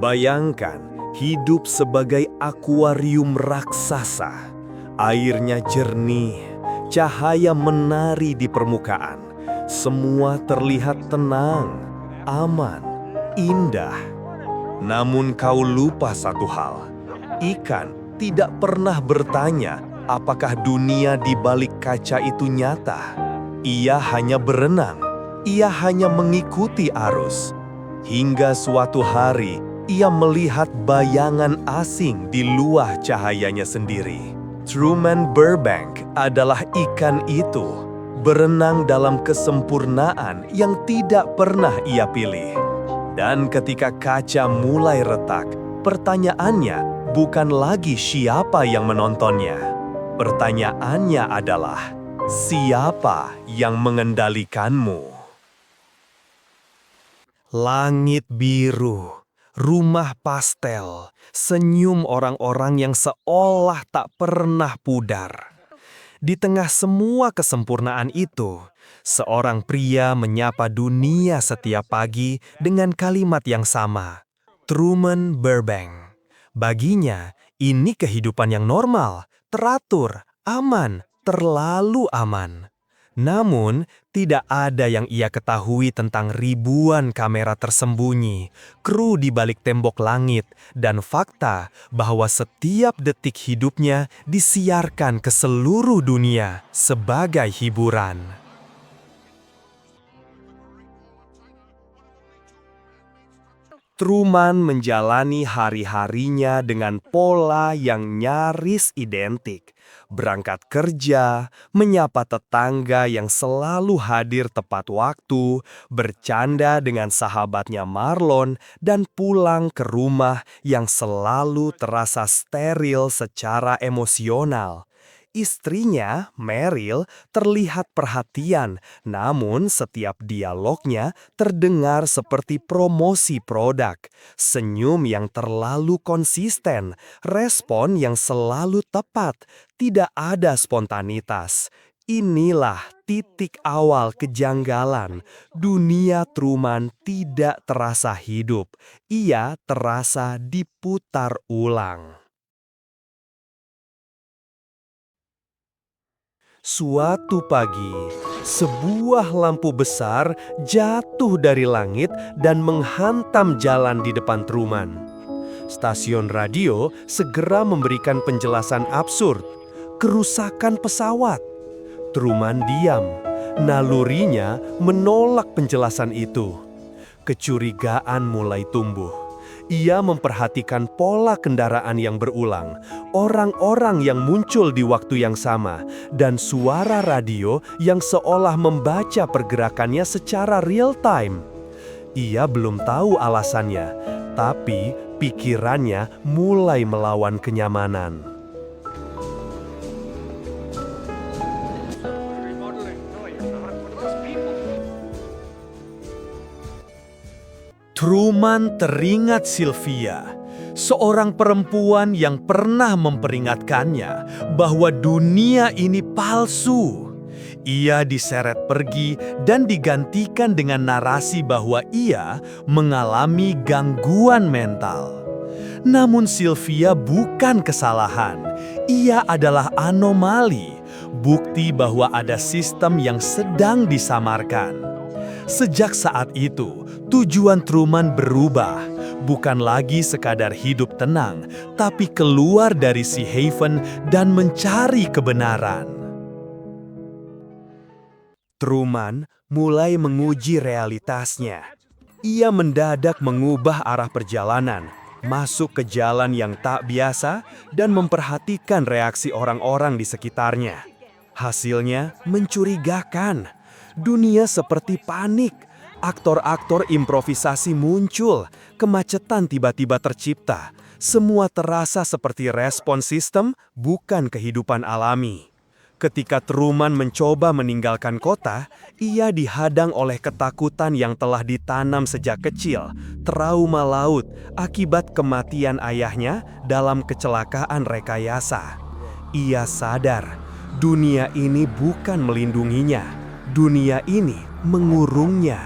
Bayangkan hidup sebagai akuarium raksasa. Airnya jernih, cahaya menari di permukaan. Semua terlihat tenang, aman, indah. Namun kau lupa satu hal. Ikan tidak pernah bertanya apakah dunia di balik kaca itu nyata. Ia hanya berenang, ia hanya mengikuti arus. Hingga suatu hari, ia melihat bayangan asing di luar cahayanya sendiri. Truman Burbank adalah ikan itu, berenang dalam kesempurnaan yang tidak pernah ia pilih. Dan ketika kaca mulai retak, pertanyaannya bukan lagi siapa yang menontonnya. Pertanyaannya adalah, siapa yang mengendalikanmu? Langit biru, rumah pastel, senyum orang-orang yang seolah tak pernah pudar. Di tengah semua kesempurnaan itu, seorang pria menyapa dunia setiap pagi dengan kalimat yang sama. Truman Burbank. Baginya, ini kehidupan yang normal, teratur, aman, terlalu aman. Namun, tidak ada yang ia ketahui tentang ribuan kamera tersembunyi, kru di balik tembok langit, dan fakta bahwa setiap detik hidupnya disiarkan ke seluruh dunia sebagai hiburan. Truman menjalani hari-harinya dengan pola yang nyaris identik. Berangkat kerja, menyapa tetangga yang selalu hadir tepat waktu, bercanda dengan sahabatnya Marlon, dan pulang ke rumah yang selalu terasa steril secara emosional. Istrinya, Meryl, terlihat perhatian, namun setiap dialognya terdengar seperti promosi produk. Senyum yang terlalu konsisten, respon yang selalu tepat, tidak ada spontanitas. Inilah titik awal kejanggalan. Dunia Truman tidak terasa hidup, ia terasa diputar ulang. Suatu pagi, sebuah lampu besar jatuh dari langit dan menghantam jalan di depan Truman. Stasiun radio segera memberikan penjelasan absurd, kerusakan pesawat. Truman diam, nalurinya menolak penjelasan itu. Kecurigaan mulai tumbuh. Ia memperhatikan pola kendaraan yang berulang, orang-orang yang muncul di waktu yang sama, dan suara radio yang seolah membaca pergerakannya secara real time. Ia belum tahu alasannya, tapi pikirannya mulai melawan kenyamanan. Truman teringat Sylvia, seorang perempuan yang pernah memperingatkannya bahwa dunia ini palsu. Ia diseret pergi dan digantikan dengan narasi bahwa ia mengalami gangguan mental. Namun Sylvia bukan kesalahan, ia adalah anomali, bukti bahwa ada sistem yang sedang disamarkan. Sejak saat itu, tujuan Truman berubah, bukan lagi sekadar hidup tenang, tapi keluar dari Sea Haven dan mencari kebenaran. Truman mulai menguji realitasnya. Ia mendadak mengubah arah perjalanan, masuk ke jalan yang tak biasa, dan memperhatikan reaksi orang-orang di sekitarnya. Hasilnya mencurigakan. Dunia seperti panik. Aktor-aktor improvisasi muncul. Kemacetan tiba-tiba tercipta. Semua terasa seperti respon sistem, bukan kehidupan alami. Ketika Truman mencoba meninggalkan kota, ia dihadang oleh ketakutan yang telah ditanam sejak kecil, trauma laut akibat kematian ayahnya dalam kecelakaan rekayasa. Ia sadar, dunia ini bukan melindunginya. Dunia ini mengurungnya.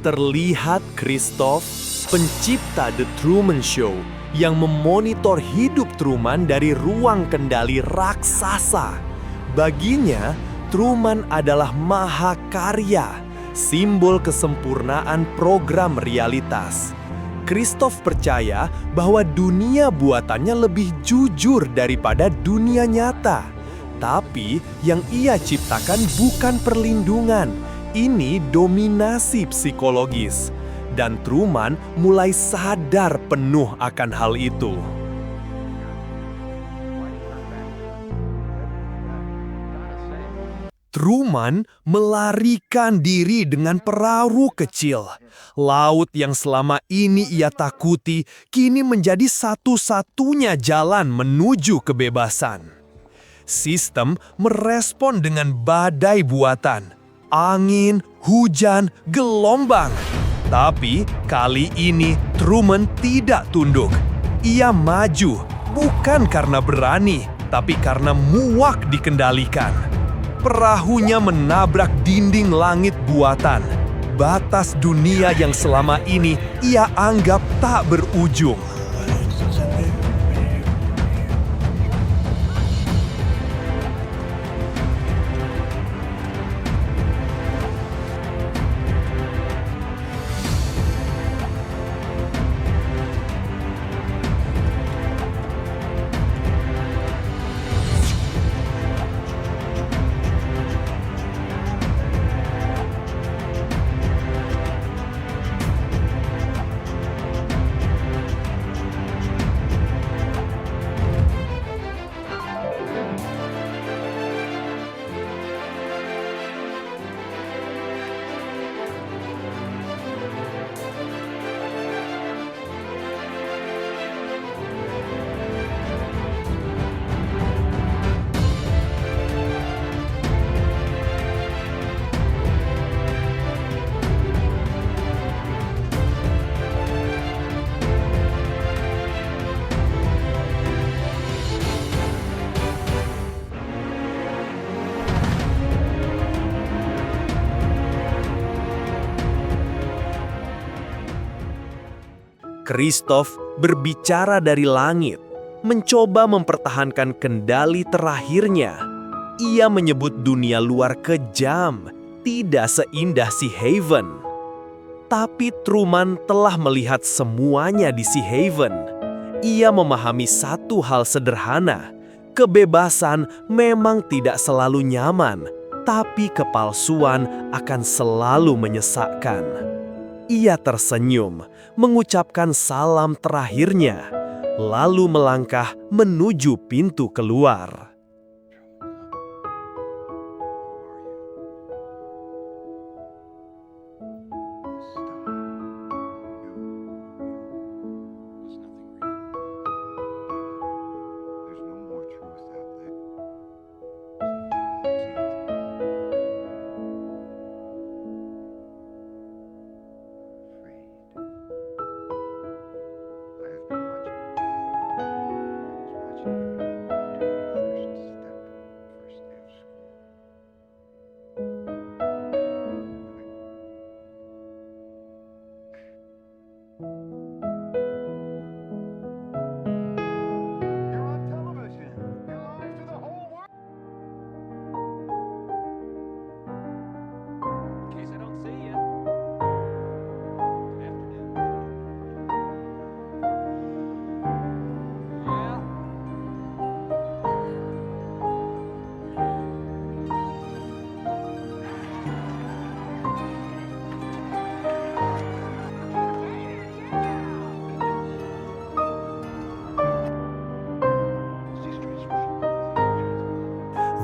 Terlihat Christoph, pencipta The Truman Show, yang memonitor hidup Truman dari ruang kendali raksasa. Baginya, Truman adalah mahakarya, simbol kesempurnaan program realitas. Christoph percaya bahwa dunia buatannya lebih jujur daripada dunia nyata. Tapi yang ia ciptakan bukan perlindungan, ini dominasi psikologis. Dan Truman mulai sadar penuh akan hal itu. Truman melarikan diri dengan perahu kecil. Laut yang selama ini ia takuti kini menjadi satu-satunya jalan menuju kebebasan. Sistem merespon dengan badai buatan, angin, hujan, gelombang. Tapi kali ini Truman tidak tunduk. Ia maju, bukan karena berani, tapi karena muak dikendalikan. Perahunya menabrak dinding langit buatan, batas dunia yang selama ini ia anggap tak berujung. Christoph berbicara dari langit, mencoba mempertahankan kendali terakhirnya. Ia menyebut dunia luar kejam, tidak seindah Sea Haven. Tapi Truman telah melihat semuanya di Sea Haven. Ia memahami satu hal sederhana, kebebasan memang tidak selalu nyaman, tapi kepalsuan akan selalu menyesakkan. Ia tersenyum, mengucapkan salam terakhirnya, lalu melangkah menuju pintu keluar.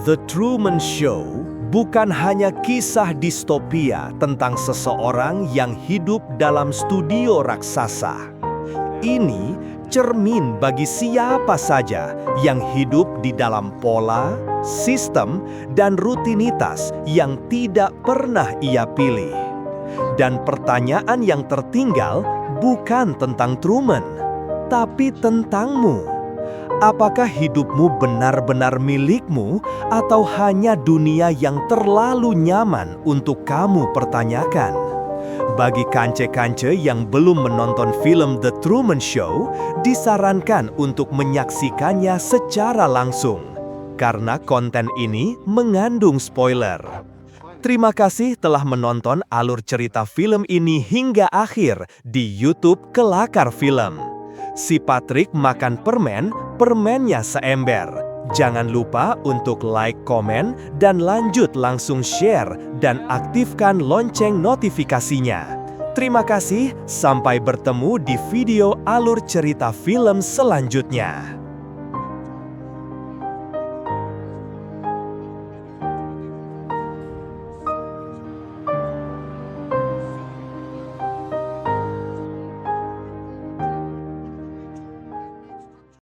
The Truman Show bukan hanya kisah distopia tentang seseorang yang hidup dalam studio raksasa. Ini cermin bagi siapa saja yang hidup di dalam pola, sistem, dan rutinitas yang tidak pernah ia pilih. Dan pertanyaan yang tertinggal bukan tentang Truman, tapi tentangmu. Apakah hidupmu benar-benar milikmu atau hanya dunia yang terlalu nyaman untuk kamu pertanyakan? Bagi kance-kance yang belum menonton film The Truman Show, disarankan untuk menyaksikannya secara langsung, karena konten ini mengandung spoiler. Terima kasih telah menonton alur cerita film ini hingga akhir di YouTube Kelakar Film. Si Patrick makan permen, permennya seember. Jangan lupa untuk like, komen, dan lanjut langsung share dan aktifkan lonceng notifikasinya. Terima kasih, sampai bertemu di video alur cerita film selanjutnya.